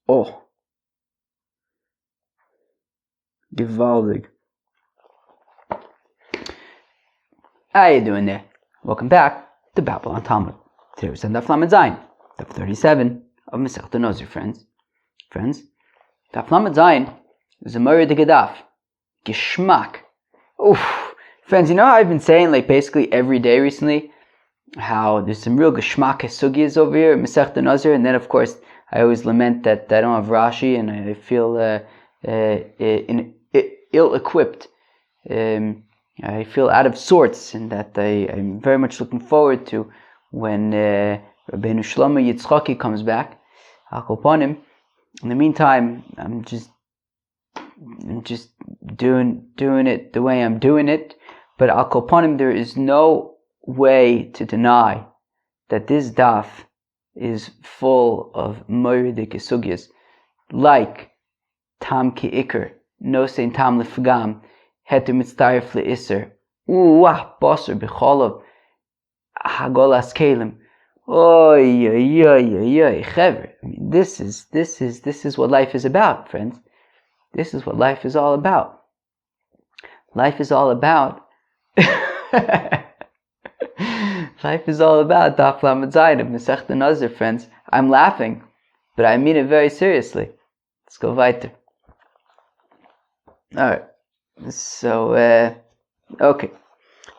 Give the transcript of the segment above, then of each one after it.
Oh, gewaldig. How you doing there? Welcome back to Babylon Talmud. Today we're on Daf Lamed Zayin, Daf 37 of Masechta Nazir, friends. Daf Lamed Zayin is a Morid Gedaf. Geschmack. Oof. Friends, you know how I've been saying basically every day recently how there's some real geschmack sugyas over here at Masechta Nazir, and then of course I always lament that I don't have Rashi and I feel ill-equipped. I feel out of sorts, and that I'm very much looking forward to when Rabbeinu Shlomo Yitzchaki comes back. Al kol panim. In the meantime, I'm just doing it the way I'm doing it. But al kol panim, there is no way to deny that this daf is full of moiridik sugyas, like tam ki ikr, no sein tam lefgam, heter mitztaref le'isser, uwah basar b'cholav, hagolas kelim. Oy, oy, oy, oy, oy, chever. I mean, this is what life is about, friends. This is what life is all about. Life is all about. Life is all about Daf Lamed Zayin of Masechta Nazir, friends. I'm laughing, but I mean it very seriously. Let's go weiter. Alright. So, okay.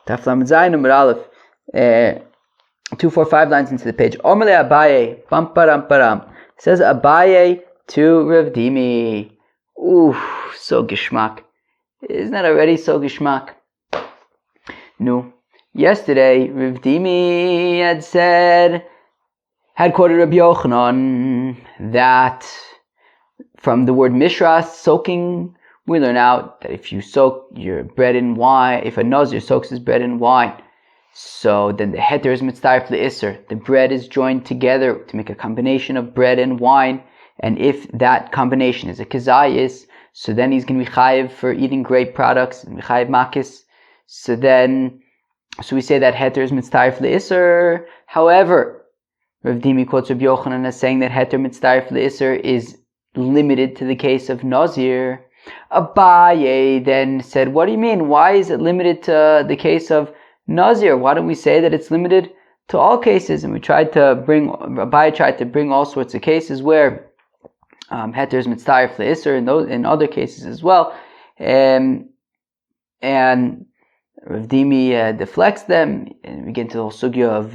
Daf Lamed Zayin Amud Aleph, 245 lines into the page. Omele Abaye, bam param param. Says Abaye to Rav Dimi. Ooh, so geschmack. Isn't that already so geschmack? No. Yesterday, Rav Dimi had quoted Rabbi Yochanan that from the word mishras, soaking, we learn out that if you soak your bread in wine, if a Nazir soaks his bread in wine, so then the heter is mitztaref le'isser. The bread is joined together to make a combination of bread and wine. And if that combination is a kazayis, so then he's going to be chayiv for eating grape products, and chayiv makis. So we say that heter is mitztaref le'isser. However, Rav Dimi quotes Rabbi Yochanan as saying that heter mitztaref le'isser is limited to the case of Nazir. Abaye then said, what do you mean? Why is it limited to the case of Nazir? Why don't we say that it's limited to all cases? And Abaye tried to bring all sorts of cases where heter is mitztaref le'isser, in other cases as well. And Rav Dimi deflects them, and we get into the whole sugya of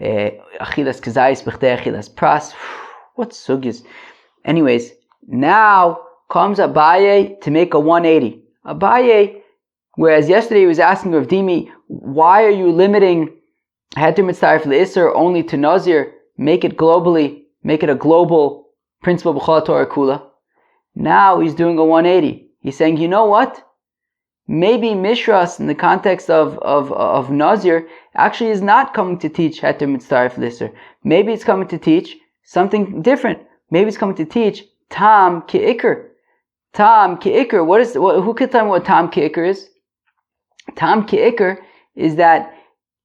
achilas kazayis b'chtei achilas pras. What sugyas? Anyways, now comes Abaye to make a 180. Abaye, whereas yesterday he was asking Rav Dimi, why are you limiting heter mitztaref le'isser only to Nazir? Make it globally, make it a global principle b'chol Torah kula. Now he's doing a 180. He's saying, you know what? Maybe mishras in the context of Nazir actually is not coming to teach heter mitztaref le'isser. Maybe it's coming to teach something different. Maybe it's coming to teach tam ki ikr. Tam ki ikr. Who can tell me what tam ki ikr is? Tam ki ikr is that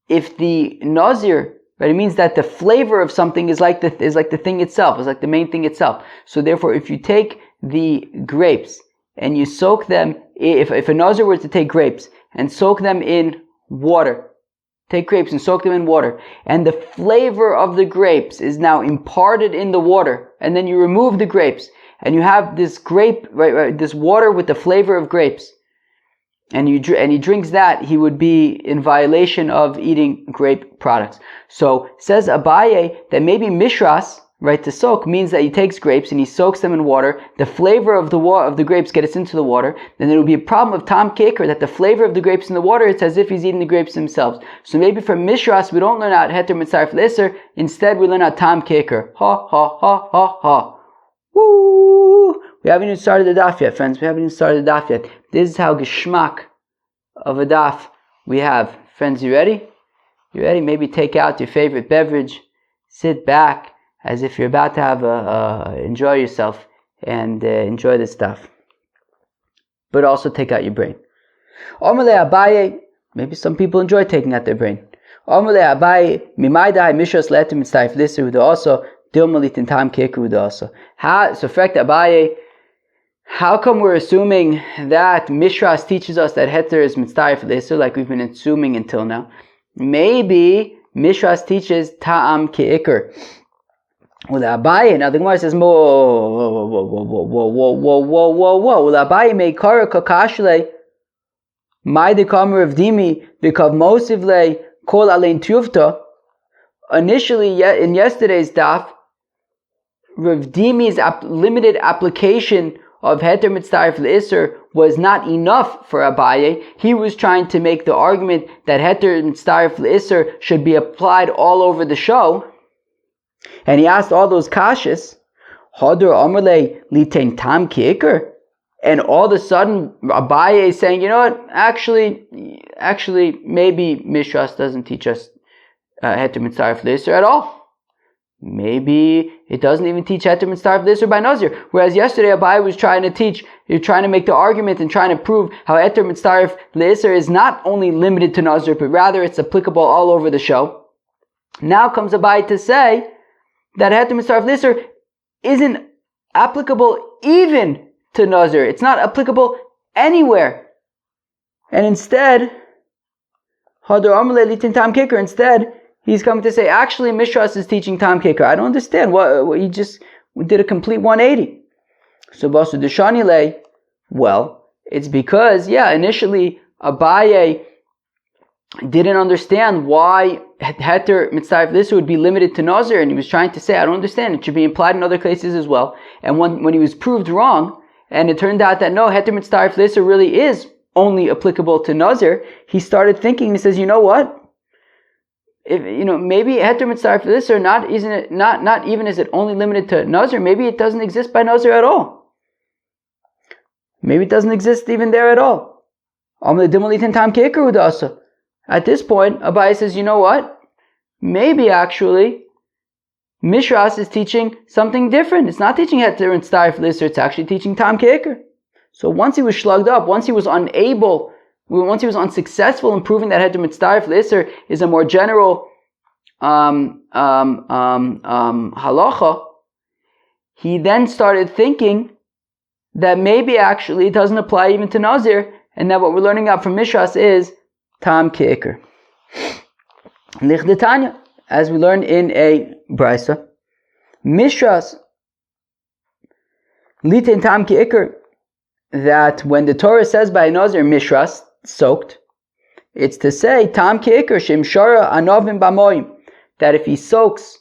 if the Nazir, right, it means that the flavor of something is like the thing itself, is like the main thing itself. So therefore, if you take the grapes and you soak them, if a Nazir were to take grapes and soak them in water, take grapes and soak them in water, and the flavor of the grapes is now imparted in the water, and then you remove the grapes, and you have this grape, right, this water with the flavor of grapes, and he drinks that, he would be in violation of eating grape products. So says Abaye that maybe mishras, right, to soak means that he takes grapes and he soaks them in water. The flavor of the grapes gets into the water. Then there will be a problem of tam kikr, that the flavor of the grapes in the water, it's as if he's eating the grapes themselves. So maybe from mishras we don't learn out heter mitztaref le'isser. Instead we learn out tam kikr. Ha ha ha ha ha. Woo! We haven't even started the daf yet, friends. We haven't even started the daf yet. This is how geschmack of a daf we have. Friends, you ready? You ready? Maybe take out your favorite beverage, sit back, as if you're about to have enjoy yourself and enjoy this stuff. But also take out your brain. Omele Abaye, maybe some people enjoy taking out their brain. Omele Abaye, mimaydai mishras le'eter mitztaref le'isser, also Dilma litin tam ke'ikr udasa. So fact Abaye, how come we're assuming that Mishras teaches us that heter is mitzdarif l'isur, like we've been assuming until now? Maybe Mishras teaches ta'am ke'ikr. Well, Abaye, now the Gemara says, whoa. Well, Abaye may kara kakashle, my dekamer of dimi, bikav mosivle kol alein tuvta. Initially, in yesterday's daf, Rav Dimi's limited application of heter mitzdarif l'isur was not enough for Abaye. He was trying to make the argument that heter mitzdarif l'isur should be applied all over the show. And he asked all those kashas, Hadar Amarle litain tam ke'ikr. And all of a sudden, Abaye is saying, you know what, actually, maybe Mishras doesn't teach us heter mitzdarif l'isur at all. Maybe it doesn't even teach heter mitzdarif l'isur by Nazir. Whereas yesterday Abaye was trying to make the argument and trying to prove how heter mitzdarif l'isur is not only limited to Nazir, but rather it's applicable all over the show. Now comes Abaye to say that heter mitzdarif l'isur isn't applicable even to Nazir. It's not applicable anywhere. And instead, Hadar Amalei litin tam ke'ikr, instead, he's coming to say, actually, Mishras is teaching tam ke'ikr. I don't understand. What he just did a complete 180. So Basu Deshanile, well, it's because, initially Abaye didn't understand why heter mitzdarif l'isur would be limited to Nazir, and he was trying to say, I don't understand, it should be implied in other cases as well. And when he was proved wrong, and it turned out that no, heter mitzdarif l'isur really is only applicable to Nazir, he started thinking, he says, you know what? Maybe heter mitzdarif l'isur, not even is it only limited to Nazir, maybe it doesn't exist by Nazir at all. Maybe it doesn't exist even there at all. At this point, Abaye says, you know what? Maybe actually, Mishras is teaching something different. It's not teaching heter mitzdarif l'isur, it's actually teaching tam ke'ikr. So once he was shlugged up, once he was unsuccessful in proving that heter mitzdarif l'isur is a more general halacha, he then started thinking that maybe actually it doesn't apply even to Nazir, and that what we're learning out from Mishras is tam ke'ikr. Lichdetanya, as we learn in a brisa, Mishras litin tam ke'ikr, that when the Torah says by Nazir Mishras, soaked, it's to say tam ke'ikr shimshara anovim b'moim, that if he soaks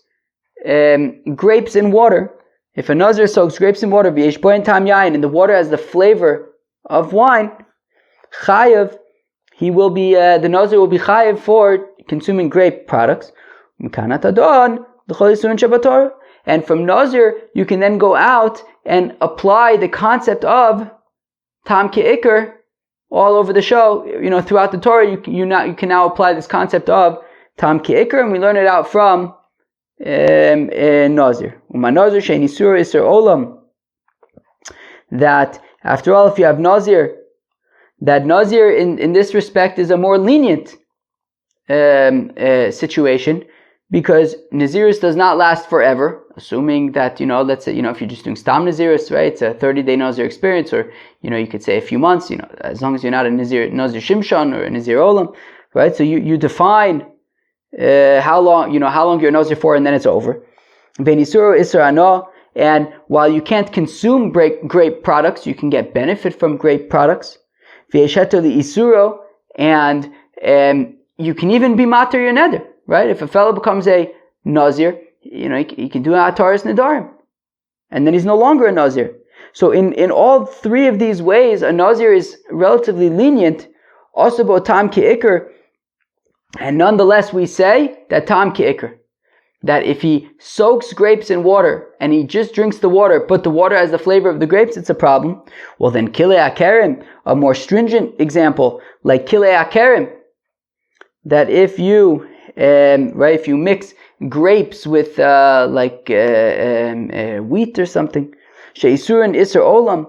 grapes in water, if a Nazir soaks grapes in water, v'yesh boin tam yain, and the water has the flavor of wine, chayav, he will be the Nazir will be chayav for consuming grape products. And from Nazir, you can then go out and apply the concept of tam ke'ikr all over the show. Throughout the Torah, you can now apply this concept of tam ke'ikr, and we learn it out from Nazir. Nazir she'en isur iser olam. That after all, if you have Nazir, that Nazir in this respect is a more lenient situation, because Naziris does not last forever, assuming that, let's say, if you're just doing Stam Naziris, right, it's a 30-day Nazir experience, or, you could say a few months, as long as you're not a Nazir Shimshon or a Nazir Olam, right, so you define how long you're a Nazir for, and then it's over. And while you can't consume grape products, you can get benefit from grape products. And you can even be mater your neder, right? If a fellow becomes a Nazir, he can do Ataris Nedarim, and then he's no longer a Nazir. So in all three of these ways, a Nazir is relatively lenient, also about tam ke'ikr, and nonetheless we say that tam ke'ikr, that if he soaks grapes in water and he just drinks the water, but the water has the flavor of the grapes, it's a problem. Well then, kilei akerim, a more stringent example, like kilei akerim, that if you mix grapes with wheat or something, she'isurin iser olam,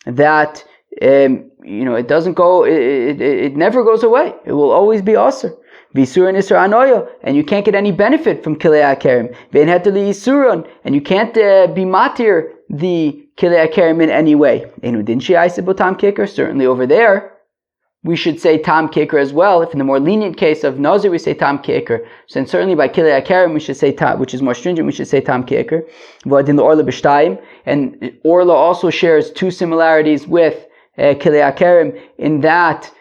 that it doesn't go, it never goes away. It will always be aser. V'isur and isur anoya, and you can't get any benefit from kilei akerim. Ve'en heter li'isuron, and you can't be matir the kilei akerim in any way. Enu dinshi aisibu tam kicker. Certainly over there, we should say tam kicker as well. If in the more lenient case of Nazir, we say tam kicker. So then certainly by kilei akerim, we should say tam, which is more stringent, we should say tam kicker. V'adin l'orla b'shtayim, and orla also shares two similarities with kilei akerim in that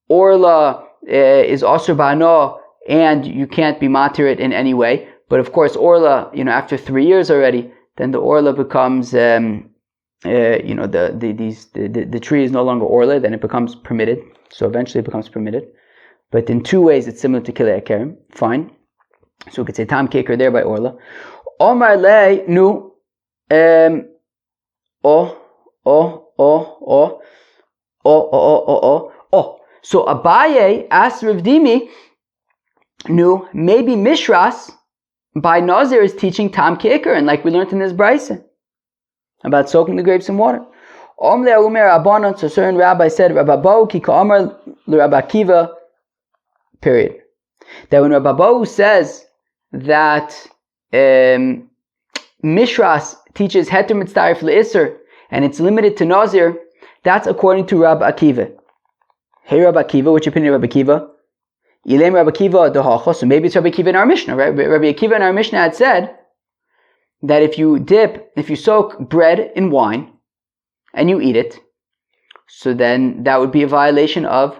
orla is also ba'ano, and you can't be matir it in any way. But of course, orla, after 3 years already, then the orla becomes, the tree is no longer orla, then it becomes permitted. So eventually it becomes permitted. But in 2 ways, it's similar to kilei akerim. Fine. So we could say tam kicker there by orla. Omar le nu, So Abaye asked Rav Dimi, maybe Mishras by Nazir is teaching Tam Kicker, and like we learned in this Brisa about soaking the grapes in water. So certain rabbi said, Rabbi Bo ki ka'amar l'Rabbi Akiva, period. That when Rabbi Bo says that Mishras teaches Heter Mitzdarif L'Isser, and it's limited to Nazir, that's according to Rabbi Akiva. Hey Rabbi Akiva, which opinion of Rabbi Akiva? Ilem Rabbi Akiva dehacha. So maybe it's Rabbi Akiva in our Mishnah, right? Rabbi Akiva in our Mishnah had said that if you soak bread in wine and you eat it, so then that would be a violation of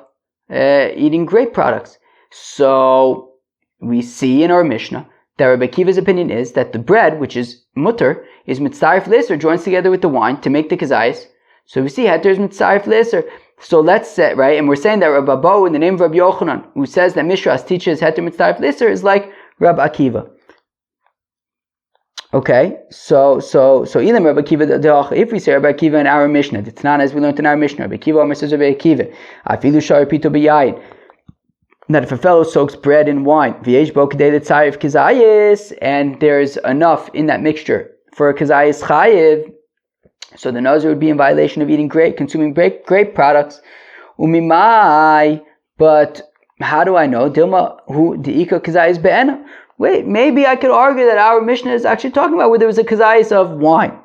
eating grape products. So we see in our Mishnah that Rabbi Akiva's opinion is that the bread, which is mutter, is mitzarif l'isser, joins together with the wine to make the kazayis. So we see heter is mitzarif l'isser. So let's say, right, and we're saying that Rabbi Bo in the name of Rabbi Yochanan, who says that Mishras teaches heter mitzarif l'isser, is like Rabbi Akiva. Okay, so Elam Rabbi Akiva, if we say Rabbi Akiva in our Mishnah, it's not as we learned in our Mishnah, Rabbi Akiva says Rabbi Akiva, afilu shari pito b'yayin, that if a fellow soaks bread in wine, v'yesh bo k'dei l'tzarif kizayis, and there's enough in that mixture for a kizayis chayiv, so the Nazir would be in violation of consuming grape products. Umimai, but how do I know? Dilma hu diika kazayis be'ena. Wait, maybe I could argue that our Mishnah is actually talking about where there was a kazayis of wine.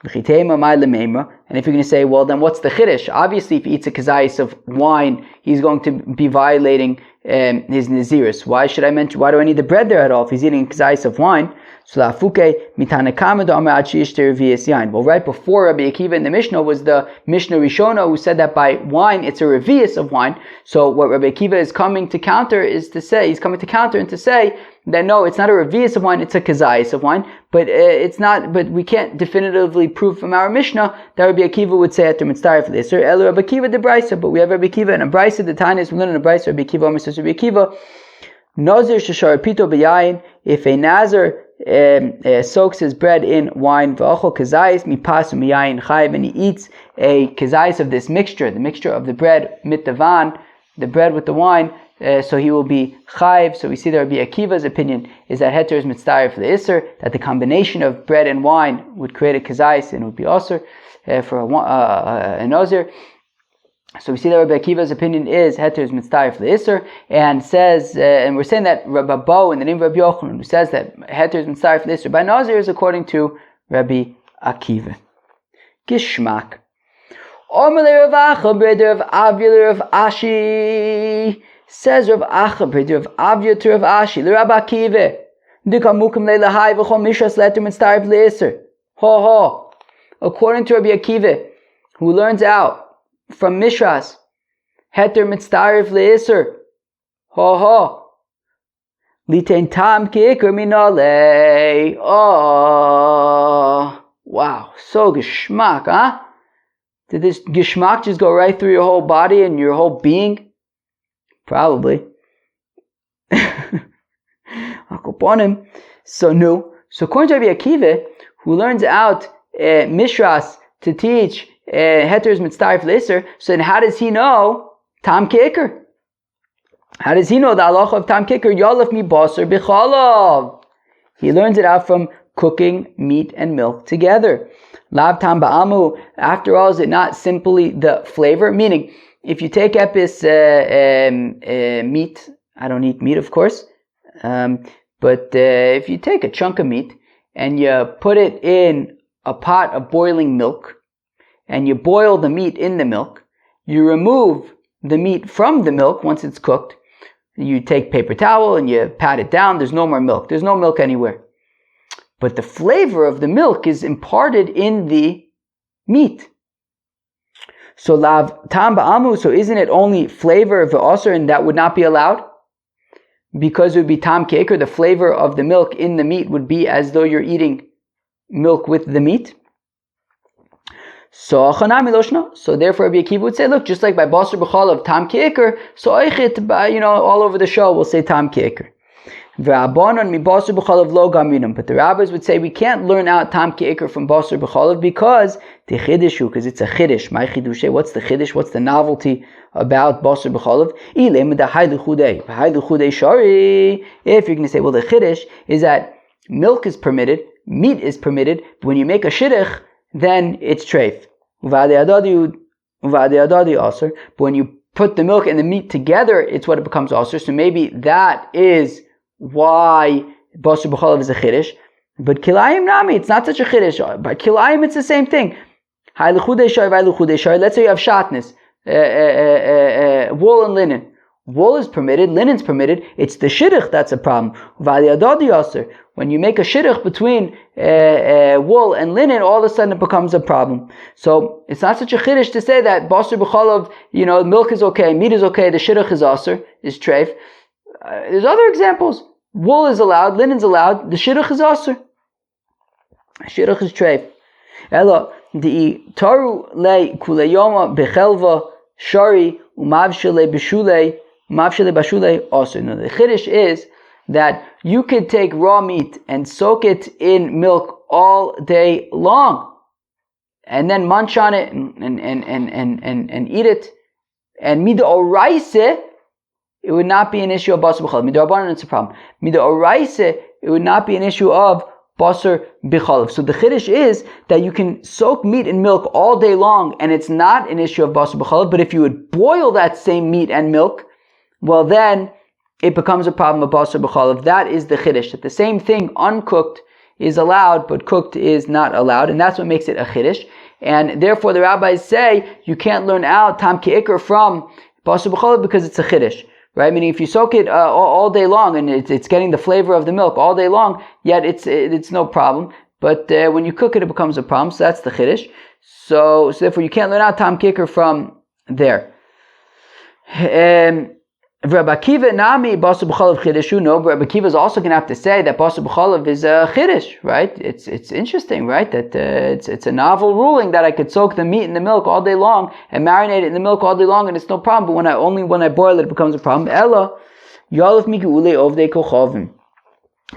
And if you're going to say, well, then what's the chiddush? Obviously, if he eats a kazayis of wine, he's going to be violating his naziris. Why do I need the bread there at all if he's eating a kazayis of wine? Well, right before Rabbi Akiva in the Mishnah was the Mishnah Rishona who said that by wine it's a revius of wine. So what Rabbi Akiva is coming to counter and to say that no, it's not a revius of wine, it's a kazayis of wine. But but we can't definitively prove from our Mishnah that Rabbi Akiva would say after mitzdarif l'isser elu Rabbi Akiva de Brisa. But we have Rabbi Akiva in a Brisa. The Tanya is we learn in a Brisa. Rabbi Akiva says Rabbi Akiva, Nazir sheshar pito b'yayin, if a Nazir soaks his bread in wine, v'achol kazayis mipas u'miyayin chayiv, and he eats a kazayis of this mixture, the mixture of the bread mitavan, the bread with the wine, so he will be chayiv. So we see that Rabbi Akiva's opinion is that heter is mitzdarif l'isser, that the combination of bread and wine would create a kazayis and would be osir for a nazir. So we see that Rabbi Akiva's opinion is heter is mitzdarif l'isser, and says, and we're saying that Rabbi Bo in the name of Rabbi Yochanan, who says that heter is mitzdarif l'isser by nazir, is according to Rabbi Akiva. Gishmak. Omer Rav Acha brother of Avia Rav Ashi, says Rav Acha brother of Avia to Rav Ashi l'Rabbi Akiva, dikamukim leilahai v'chol mishras leter mitzdarif l'isser. Ho ho. According to Rabbi Akiva, who learns out from Mishras, heter mitzdarif l'isser. Ho ho. Litein tam ki'ikr minale. Oh, wow, so geschmack, huh? Did this geschmack just go right through your whole body and your whole being? Probably. So according to Rabbi Akiva, who learns out Mishras to teach heter is mitzdarif l'isser, so then how does he know tam ki'ikr? How does he know the halacha of tam ki'ikr? Yolaf mi basar b'chalav. He learns it out from cooking meat and milk together. Lav tam ba'amu. After all, is it not simply the flavor? Meaning, if you take epis meat, I don't eat meat, of course, but if you take a chunk of meat and you put it in a pot of boiling milk, and you boil the meat in the milk, you remove the meat from the milk once it's cooked, you take paper towel and you pat it down, there's no more milk. There's no milk anywhere. But the flavor of the milk is imparted in the meat. So lav tam ba'amu, so isn't it only flavor of the osir, and that would not be allowed? Because it would be tam keker, the flavor of the milk in the meat would be as though you're eating milk with the meat. So therefore Rabbi Akiva would say, look, just like by basar b'chalav tam keker, so oichit, all over the show we'll say tam keker. But the rabbis would say we can't learn out tam keker from basar b'chalav because it's a chiddush. My chiddush, what's the chiddush? What's the novelty about basar b'chalav? If you're going to say, well, the chiddush is that milk is permitted, meat is permitted, but when you make a shidduch, then it's treif. But when you put the milk and the meat together, it's what it becomes aser. So maybe that is why basar b'chalav is a chiddush. But kilayim nami, it's not such a chiddush. By kilayim, it's the same thing. Let's say you have shatnez, wool and linen. Wool is permitted, linen's permitted. It's the shidduch that's a problem. When you make a shidduch between wool and linen, all of a sudden it becomes a problem. So it's not such a chiddush to say that basar b'chalav, milk is okay, meat is okay, the shidduch is aser, is treif. There's other examples. Wool is allowed, linen's allowed, the shidduch is aser. Shidduch is treif. Ela di taru le kulayoma bechelva shari umavshele b'shulei. No, the chiddush is that you could take raw meat and soak it in milk all day long, and then munch on it and eat it. And midoraise, it would not be an issue of basar b'chalav. Midorabanan, it's a problem. Midoraise, it would not be an issue of basar b'chalav. So the chiddush is that you can soak meat in milk all day long, and it's not an issue of basar b'chalav. But if you would boil that same meat and milk, well, then it becomes a problem of basar b'chalav. That is the chiddush. That the same thing uncooked is allowed, but cooked is not allowed, and that's what makes it a chiddush. And therefore, the rabbis say you can't learn out tam ke'ikr from basar b'chalav because it's a chiddush, right? Meaning, if you soak it all day long and it's getting the flavor of the milk all day long, yet it's no problem. But when you cook it, it becomes a problem. So that's the chiddush. So therefore, you can't learn out tam ke'ikr from there. Rabbi Akiva nami basar b'chalav chidushu. No, but Rabbi Akiva is also going to have to say that basar b'chalav is a chiddush, right? It's interesting, right? That it's a novel ruling that I could soak the meat in the milk all day long and marinate it in the milk all day long, and it's no problem. But when I boil it, it becomes a problem. Ella yalef migiule ovdei kochavim.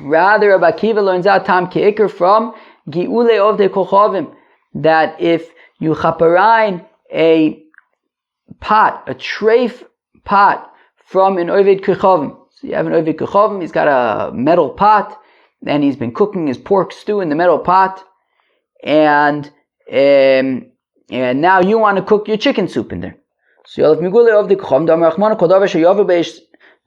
Rather, Rabbi Akiva learns out tam ke'ikr from giule ovdei kochavim, that if you chaparain a pot, a treif pot, from an oved kochavim. So you have an oved kochavim, he's got a metal pot, and he's been cooking his pork stew in the metal pot, and now you want to cook your chicken soup in there. So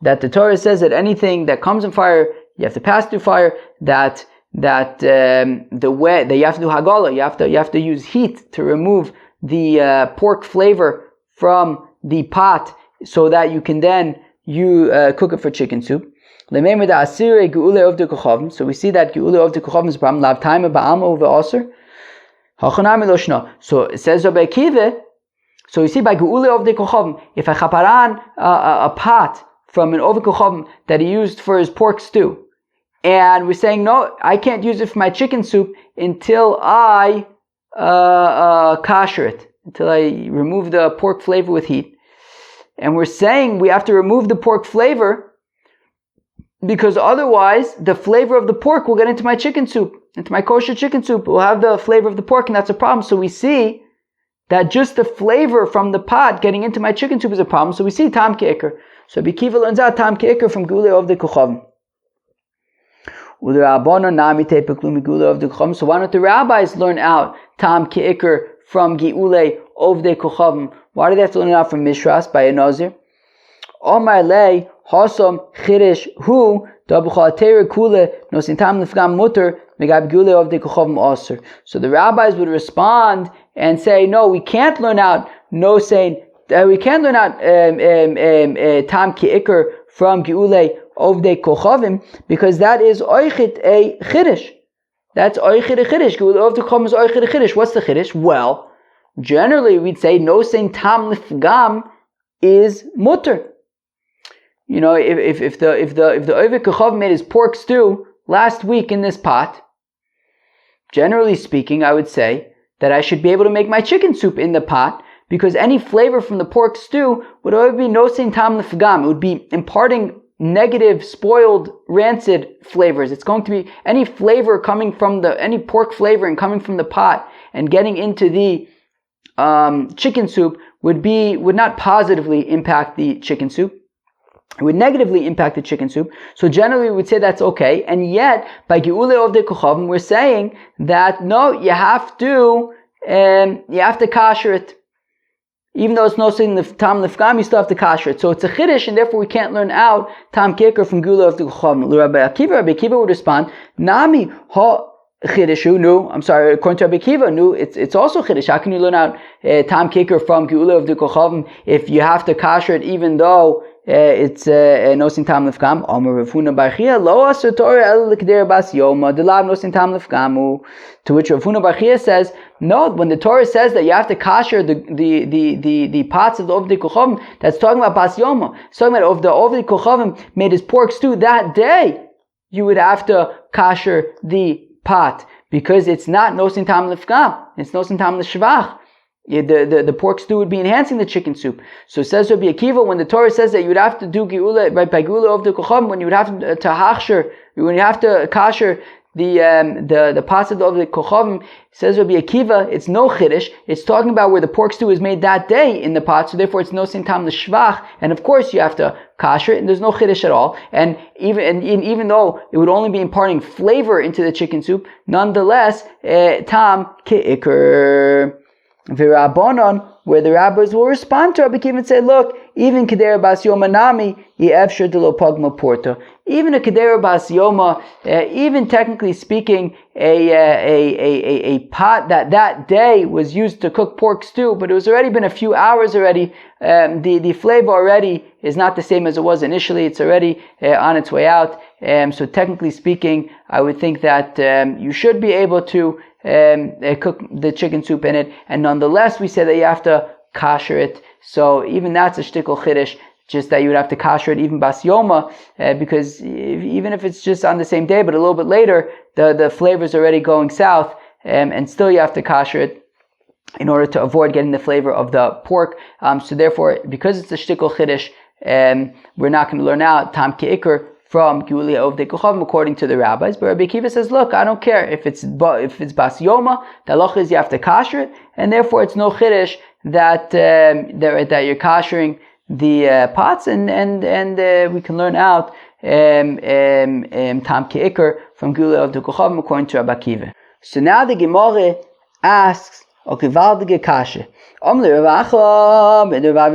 that the Torah says that anything that comes in fire, you have to pass through fire, that the way that you have to do hagala, you have to use heat to remove the pork flavor from the pot, so that you can then cook it for chicken soup. So we see that geule of the kochavim is a problem. Lav time ba'amo ve'aser. So it says Rabbi Akiva. So you see by geule of the kochavim, if I chaparan a pot from an oved kochavim that he used for his pork stew, and we're saying no, I can't use it for my chicken soup until I kasher it, until I remove the pork flavor with heat. And we're saying we have to remove the pork flavor because otherwise the flavor of the pork will get into my chicken soup, into my kosher chicken soup. It will have the flavor of the pork, and that's a problem. So we see that just the flavor from the pot getting into my chicken soup is a problem. So we see tam ke'ikr. So Rabbi Akiva learns out tam ke'ikr from gule of the kochavim. So why don't the rabbis learn out tam ke'ikr from Gi'ule Ovdei Kochavim? Why do they have to learn it out from Mishras by a Nazir? Omar lei Hasam Chirish Hu Dabuchatera Kule Nosintam Lefgam Mutter Megab Gi'ule Ovdei Kochavim Aser. So the rabbis would respond and say, no, we can't learn out we can't learn out Tam Ki'ikr from Gi'ule Ovdei Kochavim because that is Oichit a Chirish. That's Oichit a Chirish. Gi'ule Ovdei Kochavim is Oichit a Chirish. What's the Chirish? Well, generally we'd say no saying Tam Lifgam is Mutter. You know, if the Ovdei Kochavim made his pork stew last week in this pot, generally speaking, I would say that I should be able to make my chicken soup in the pot because any flavor from the pork stew would always be nosein tam lefgam. It would be imparting negative, spoiled, rancid flavors. It's going to be any flavor coming from any pork flavor and coming from the pot and getting into the chicken soup would not positively impact the chicken soup. It would negatively impact the chicken soup. So generally we would say that's okay. And yet, by Ge'ule Ovdei Kochavim, we're saying that no, you have to kasher it. Even though it's no saying Tam Lefgam, you still have to kasher it. So it's a Chiddush, and therefore we can't learn out Tam Kikr from Ge'ule Ovdei Kochavim. Rabbi Akiva would respond, Nami ha Chidushu, no, I'm sorry, according to Rabbi Akiva, no, it's also Chiddush. How can you learn out Tam Kikr from Ge'ule Ovdei Kochavim if you have to kasher it even though it's nosin tam lefgam? Amar Rav Huna bar Chia lo aser Torah el l'keder bas yoma delav nosin tam lefgamu. To which Rav Huna bar Chia says, no, when the Torah says that you have to kasher the pots of the Ovdei Kochavim, that's talking about bas yoma. It's talking about if the Ovdei Kochavim made his pork stew that day, you would have to kasher the pot because it's not nosin tam lefgam, it's nosin tam l'shvach. The pork stew would be enhancing the chicken soup. So it says Rabbi Akiva, when the Torah says that you would have to do Ge'ula, right, by Ge'ula Ovdei Kochavim, when you would have to hachsher, when you have to kasher the pots of the Ovdei Kochavim, says Rabbi Akiva, it's no chiddush. It's talking about where the pork stew is made that day in the pot, so therefore it's no sin tam l'shvach, and of course you have to kasher it, and there's no chiddush at all. And even though it would only be imparting flavor into the chicken soup, nonetheless, tam ke'ikr. V'Rabbanon, where the rabbis will respond to Rabbi Akiva and say, look, even Kedera Bas Yoma Nami, Ye'efshar de lo Pagma Porta. Even a Kedera Bas Yoma, even technically speaking, a pot that day was used to cook pork stew, but it was already been a few hours already. The flavor already is not the same as it was initially. It's already on its way out. So technically speaking, I would think that you should be able to cook the chicken soup in it, and nonetheless we say that you have to kasher it. So even that's a shtickle chiddush, just that you would have to kasher it even bas yoma, because even if it's just on the same day, but a little bit later, the flavor's already going south, and still you have to kasher it in order to avoid getting the flavor of the pork. So therefore, because it's a shtickle chiddush, we're not going to learn out tam ke'ikr from Ge'ule Ovdei Kochavim according to the rabbis. But Rabbi Akiva says, look, I don't care if it's bas yoma, the halacha is you have to kasher it, and therefore it's no chiddush that you're kashering the pots, and we can learn out tam ke'ikr from Ge'ule Ovdei Kochavim according to Rabbi Akiva. So now the Gemara asks, okay, valdige kashe. Omle Rav Acha b'der Rav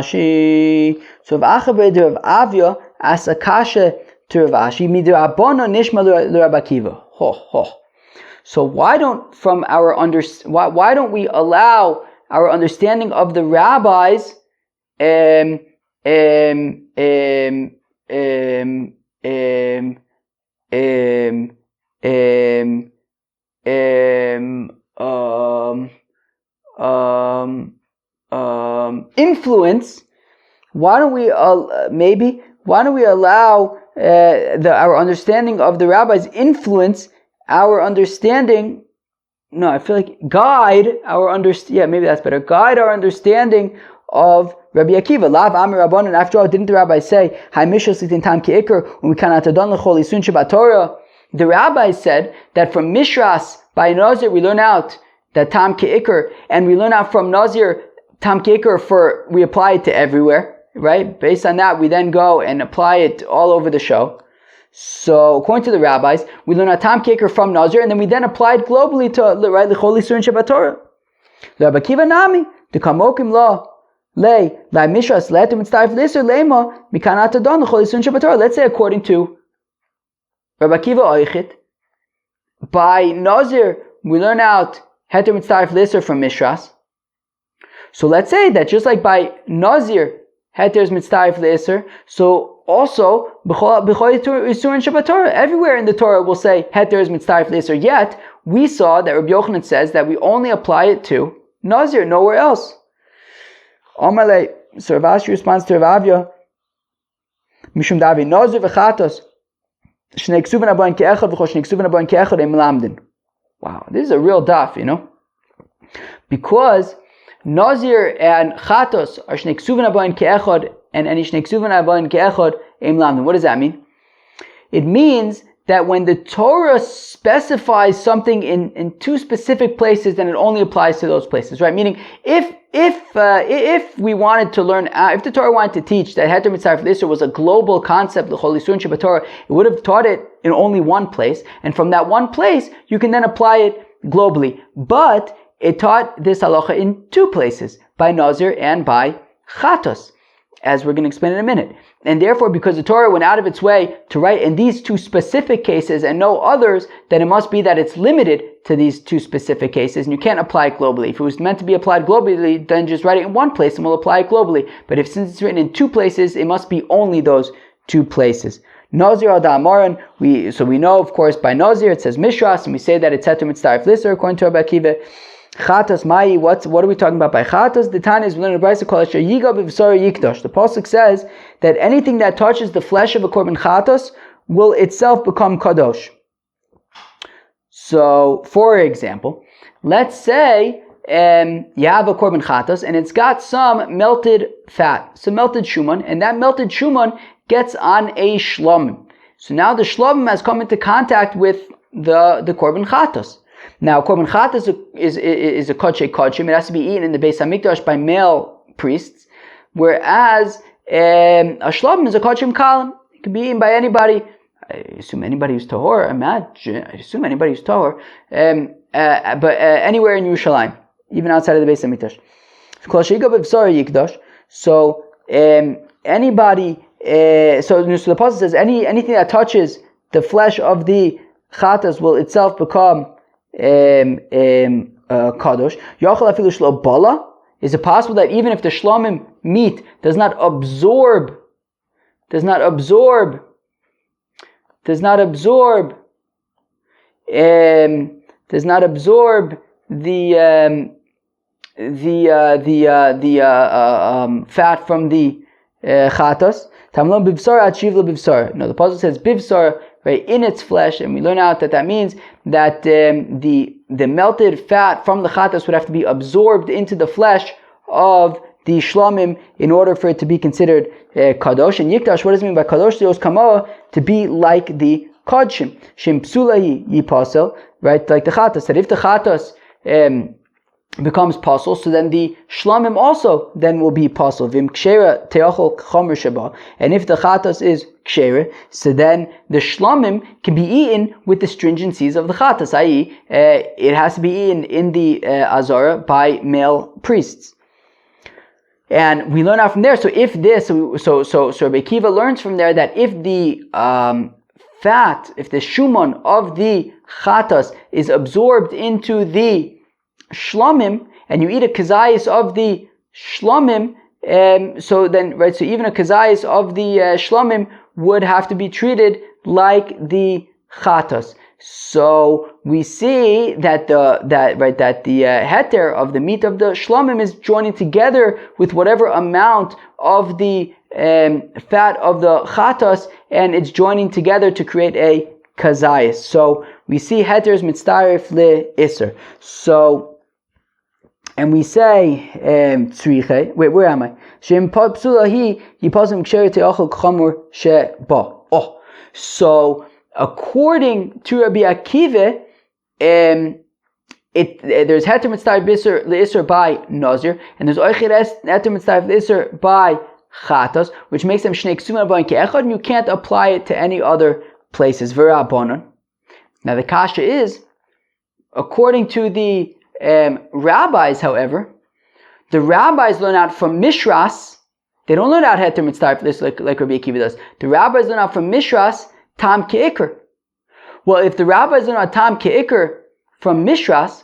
Ashi. So Rav Acha b'der Rav Avya asks a kasha to Rav Ashi, midrabbanon nishma l'Rabbi Akiva. So why don't we allow our understanding of the rabbis influence? Why don't we allow our understanding of the rabbis influence our understanding? No, I feel like guide our maybe that's better. Guide our understanding of Rabbi Akiva. Lav Amir Rabbanan. After all, didn't the rabbi say, "Hay mishal sitin tam ke'ikr when we cannot adon lechol isun Shabbat Torah"? The rabbi said that from Mishras by Nazir we learn out that tam ke'ikr, and we learn out from Nazir tam ke'ikr we apply it to everywhere. Right? Based on that, we then go and apply it all over the show. So, according to the rabbis, we learn a tam ke'ikr from Nazir, and then we then apply it globally to, right, l'chol isur and Shabbat Torah. Rabbi Akiva nami the kamokim law. Let's say according to Rabbi Akiva Oichit, by Nazir we learn out heter mitzaref l'isur from Mishras. So let's say that just like by Nazir heter is mitzaref l'isur, so also everywhere in the Torah will say heter is mitzaref l'isur. Yet we saw that Rabbi Yochanan says that we only apply it to Nazir, nowhere else. Amalei, so Rav Ashi responds to Rav Avya, Mishum Davi, Nazir v'chatos, shnei ksuven abayin ke'echad v'cho shnei ksuven abayin ke'echad em lamdin. Wow, this is a real daf, because Nazir and chatos are shnei ksuven abayin ke'echad, and any shnei ksuven abayin ke'echad em lamdin. What does that mean? It means that when the Torah specifies something in two specific places, then it only applies to those places, right? Meaning, if we wanted to learn, if the Torah wanted to teach that heter mitzaref l'isur was a global concept, the Chol Yisurin Shabbatorah, it would have taught it in only one place, and from that one place, you can then apply it globally. But it taught this halacha in two places, by Nazir and by Chatos, as we're going to explain in a minute. And therefore, because the Torah went out of its way to write in these two specific cases and no others, then it must be that it's limited to these two specific cases, and you can't apply it globally. If it was meant to be applied globally, then just write it in one place and we'll apply it globally. But since it's written in two places, it must be only those two places. Nazir al da'amaran, so we know, of course, by Nazir it says Mishras, and we say that it's heter mitzaref l'isur according to Rabbi Akiva. Chatas mai, what are we talking about by chatas? The Tanya is we learn a brayso called yiga b'v'sara yikdash. The pasuk says that anything that touches the flesh of a korban chatas will itself become kadosh. So, for example, let's say you have a korban chatas and it's got some melted fat, some melted shuman, and that melted shuman gets on a shlomim. So now the shlomim has come into contact with the korban chatas. Now, korban chatas is a kodshe kodshim. It has to be eaten in the Beis Hamikdash by male priests, whereas a shlomim is a kodshim kalim. It can be eaten by anybody. I assume anybody who's tahor. But anywhere in Yerushalayim, even outside of the Beis Hamikdash. So anybody. So the pasuk says anything that touches the flesh of the chatas will itself become kadosh. Yachal afilu shlo bala. Is it possible that even if the shlomim meat does not absorb the fat from the chatas? Tamlon bivsar achiv bivsar. No, the pasuk says bivsar, right, in its flesh, and we learn out that means that the melted fat from the chatas would have to be absorbed into the flesh of the shlomim in order for it to be considered kadosh. And yikdash, what does it mean by kadosh? Theos kamoa, to be like the kodshim. Shem psulahi yipasel, right, like the chatas. That if the chatas becomes pasul, so then the shlamim also then will be pasul. Vim kshera teachol chomer sheba. And if the chatas is kshera, so then the shlamim can be eaten with the stringencies of the chatas, i.e., it has to be eaten in the azara by male priests. And we learn out from there. So if this, so Rabbi Akiva learns from there that if the fat, if the shumon of the chatas is absorbed into the shlamim, and you eat a kazayis of the shlamim, so even a kazayis of the shlamim would have to be treated like the chatas. So we see that the heter of the meat of the shlamim is joining together with whatever amount of the fat of the chatas, and it's joining together to create a kazayis. So we see heter is mitzaref le'isr. So, and we say, tzriche, wait, where am I? Shem psulahi yipazim ksher te'achol chamur sheba. Oh, so according to Rabbi Akiva, there's heter mitzaref le'isr by Nazir, and there's heter mitzaref le'isr by chatas, which makes them shnei ksuma b'ayin ke'echad, and you can't apply it to any other places. V'rabbanan. Now the kasha is, according to the rabbis, however, the rabbis learn out from Mishras. They don't learn out Heter Mitzdarif L'Isser like Rabbi Akiva does. The rabbis learn out from Mishras, Tam Ke'ikr. Well, if the rabbis learn out Tam Ke'ikr from Mishras,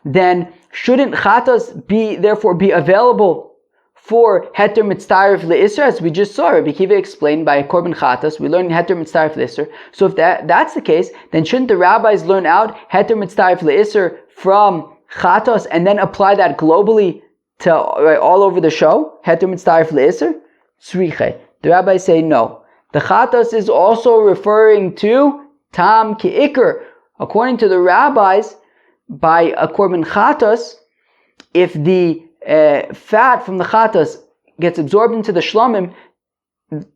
then shouldn't Chatas therefore be available for Heter Mitzdarif L'Isser, as we just saw? Rabbi Akiva explained by Korban Chatas, we learn Heter Mitzdarif L'Isser. So if that's the case, then shouldn't the rabbis learn out Heter Mitzdarif L'Isser from Chatas and then apply that globally to all over the show? Heter Mitzdarif L'Isser? Tzriche. The rabbis say no. The Chatas is also referring to Tam Ke'ikr. According to the rabbis, by a Korban Chatas, if the fat from the Chatas gets absorbed into the Shlomim,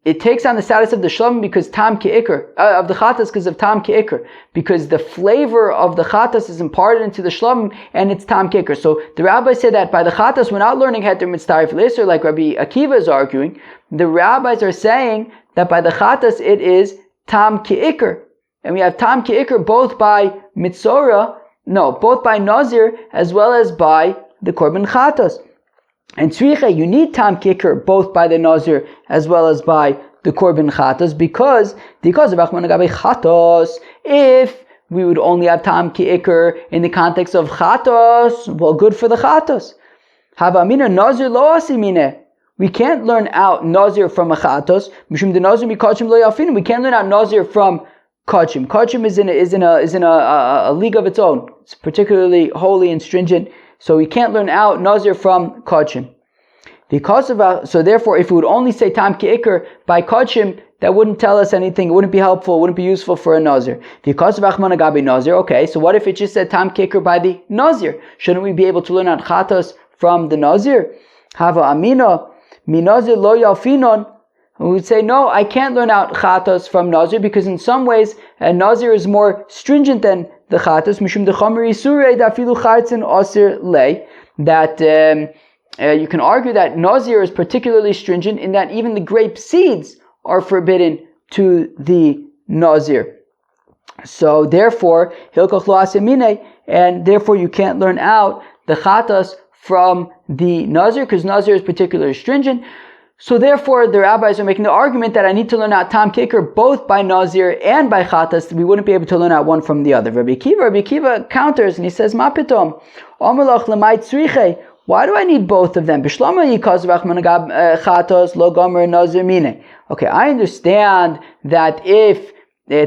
it takes on the status of the Shlomim because Tam Ke'ikr, of the Chatas because of Tam Ke'ikr, because the flavor of the Chatas is imparted into the Shlomim and it's Tam Ke'ikr. So the rabbis say that by the Chatas we're not learning Heter Mitzdarif L'Isser like Rabbi Akiva is arguing. The rabbis are saying that by the Chatas it is Tam Ke'ikr. And we have Tam Ke'ikr both by both by Nazir as well as by the Korban Chatas. And Tzricha, you need Tam Ke'ikr both by the Nazir as well as by the Korban Chatas because of Achman Agabe Chatas. If we would only have Tam Ke'ikr in the context of Chatas, well, good for the Chatas. Hava Amina Nazir lo asimine. We can't learn out Nazir from a Chatas. Mishum de Nazir mi Kachim lo yafinu. We can't learn out Nazir from Kachim. Kachim is in a league of its own. It's particularly holy and stringent. So we can't learn out Nazir from Kachim. So therefore, if we would only say Tam Ke'ikr by Kachim, that wouldn't tell us anything. It wouldn't be helpful. It wouldn't be useful for a Nazir. Because of Achman Agabe Nazir, okay, so what if it just said Tam Ke'ikr by the Nazir? Shouldn't we be able to learn out Chatas from the Nazir? Hava Amina, mi Nazir lo yalfinon. We would say, no, I can't learn out Chatas from Nazir because in some ways, Nazir is more stringent than the Chatas. Mishum de Chomer Yisurei dafilu Chaitzin Osir Lei. That you can argue that Nazir is particularly stringent in that even the grape seeds are forbidden to the Nazir. So therefore, Hilkach Lo Asemine, and therefore you can't learn out the Chatas from the Nazir because Nazir is particularly stringent. So therefore, the rabbis are making the argument that I need to learn out Tam Ke'ikr both by Nazir and by Chatas. We wouldn't be able to learn out one from the other. Rabbi Akiva counters and he says, Ma pitom, Omelach lemay tzriche. Why do I need both of them? Bishlama yikaz v'achman Chatas lo gomer Nazir mine. Okay, I understand that if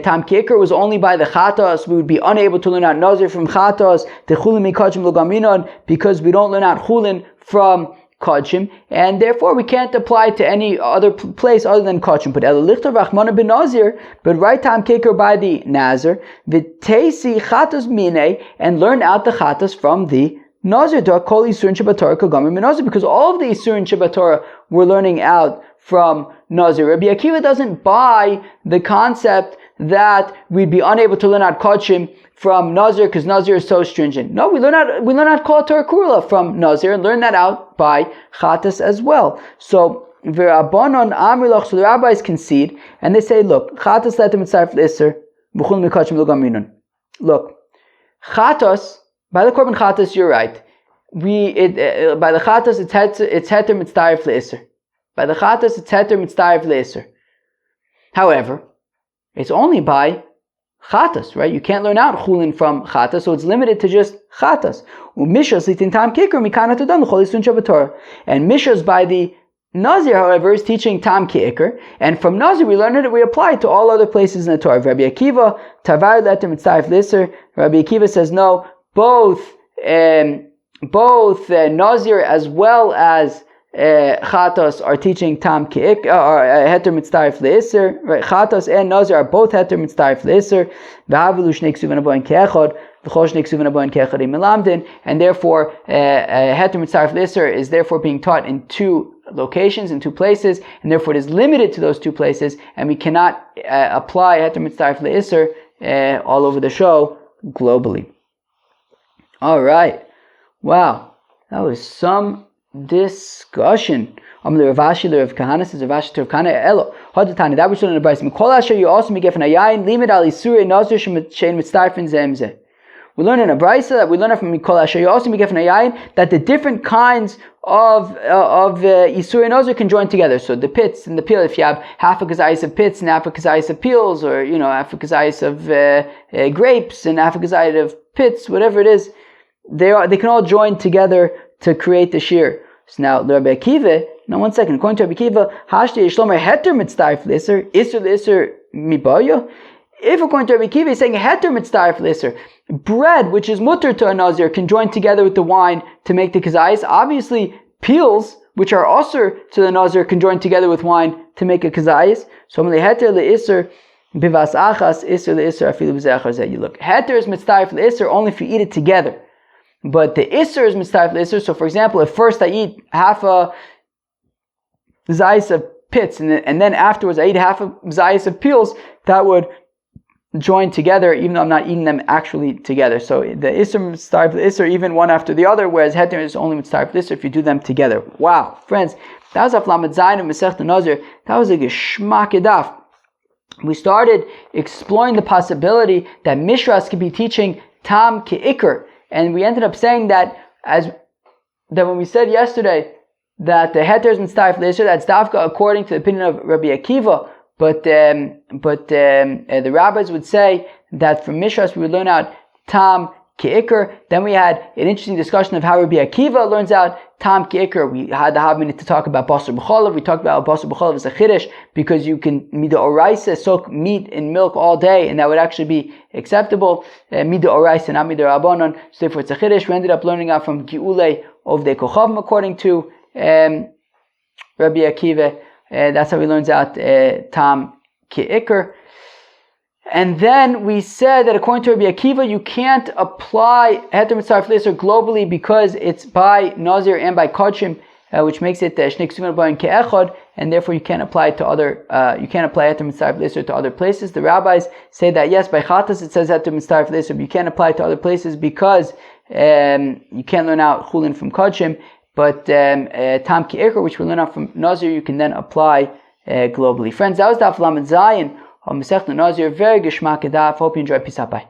Tam Ke'ikr was only by the Chatas, we would be unable to learn out Nazir from Chatas, the Chulin mikachim lo gaminon, because we don't learn out Chulin from Kachim, and therefore we can't apply to any other place other than Kachim. But Lichter Rachmana ben Nazir, but right Tam Ke'ikr by the Nazir, v'teisi Chatas mine, and learn out the Chatas from the Nazir. Kol Yisurin Shabbatorah Kagamer ben Nazir, because all of the Yisurin Shabbatorah we're learning out from Nazir. Rabbi Akiva doesn't buy the concept that we'd be unable to learn out Kachim from Nazir because Nazir is so stringent. No, we learn out Kol Torah Kurla from Nazir and learn that out by Chatas as well. So V'Rabbanon Amrilach, so the rabbis concede and they say, look, Chatas letem mitzaref l'Isser, b'chul mikachim lo gaminon. Look, Chatas, by the Korban Chatas, you're right. By the Chatas, it's heter mitzaref l'Isser. By the Chatas, it's heter mitzaref l'Isser. However, it's only by Chatas, right? You can't learn out Chulin from Chatas, so it's limited to just Chatas. Umishas litin Tam Ke'ikr mikana tudan l'chol Yisurin Shabbatorah. And Mishas by the Nazir, however, is teaching Tam Ke'ikr, and from Nazir we learn it, we apply it to all other places in the Torah. Rabbi Akiva, Tavar letem mitzaref l'Isser. Rabbi Akiva says no, both Nazir as well as Chatas are teaching Tam Ke'ikr, or Heter Mitzdarif L'Isser. Right? Chatas and Nazir are both Heter Mitzdarif L'Isser. V'havelu shnei ksuvin aboin ke'echad, v'chol shnei ksuvin aboin ke'echad im melamdin. And therefore, Heter Mitzdarif L'Isser is therefore being taught in two locations, in two places, and therefore it is limited to those two places, and we cannot apply Heter Mitzdarif L'Isser all over the show globally. Alright. Wow. That was some discussion. Rav Ashi Rav Kahana says, Rav Ashi to Rav Kahana, Elo, Hadatani, that we should in the Bryce. Mikol Asher, you also make an ayayin, limit al Isurei Nazir shein mitzdarfin zemze. We learn in a brisa that we learn it from Mikol Asher Yosim Mikef Nayayin that the different kinds of Isur and Nazir can join together. So the pits and the peel, if you have half a kazayis of pits and half a kazayis of peels, or half a kazayis of grapes and half a kazayis of pits, whatever it is, they can all join together to create the shear. So now Rabbi Akiva, now 1 second, according to Rabbi Akiva, Hashti Yishlomer Heter Mitzdarif L'Isser, Isser L'Isser Mibaya. If according to Rabbi Akiva, he's saying Heter Mitzdarif L'Isser, bread which is mutter to a Nazir can join together with the wine to make the kazayis. Obviously, peels which are usher to the Nazir can join together with wine to make a kazayis. So Heter L'Isser Bivas Achas, Isser L'Isser Afilu B'Zechar Zeh. You look, Heter is Mitzdarif L'Isser only if you eat it together. But the Isser is Mitzdarif L'Isser. So for example, if first I eat half a zayis of pits and then afterwards I eat half a zayis of peels, that would join together even though I'm not eating them actually together. So the Isser Mitzdarif L'Isser even one after the other, whereas Heter is only Mitzdarif L'Isser if you do them together. Wow, friends, that was Aflamet Zayin of Masechta Nazir. That was a Geshmak Edaf. We started exploring the possibility that Mishras could be teaching Tam Ke'ikr. And we ended up saying that when we said yesterday that the Heter is Mitzdarif L'Isser, that's Dafka according to the opinion of Rabbi Akiva, but the rabbis would say that from Mishras we would learn out Tam Ke'ikr. Then we had an interesting discussion of how Rabbi Akiva learns out Tam Ke'ikr. We had the minute to talk about Basar B'cholav. We talked about Basar B'cholav as a chiddush because you can Mida Oraisa soak meat in milk all day and that would actually be acceptable. Mida Oraisa, not Mida Rabbanon. So therefore it's a chiddush. We ended up learning out from Gi'ulei of the Kochavim according to Rabbi Akiva. That's how he learns out Tam Ke'ikr. And then we said that according to Rabbi Akiva, you can't apply Heter Mitzdarif L'Isser globally because it's by Nazir and by Kodshim, which makes it Shnek Suvin Bayin Ke'echad, and therefore you can't apply it to other. You can't apply Heter Mitzdarif L'Isser to other places. The rabbis say that yes, by Chatas it says Heter Mitzdarif L'Isser, but you can't apply it to other places because you can't learn out Chulin from Kodshim. But Tam Ke'ikr, which we learn out from Nazir, you can then apply globally. Friends, that was Daf Lamed Zayin on Masechta Nazir. Very Geshmak Edaf. Hope you enjoyed. Peace out. Bye.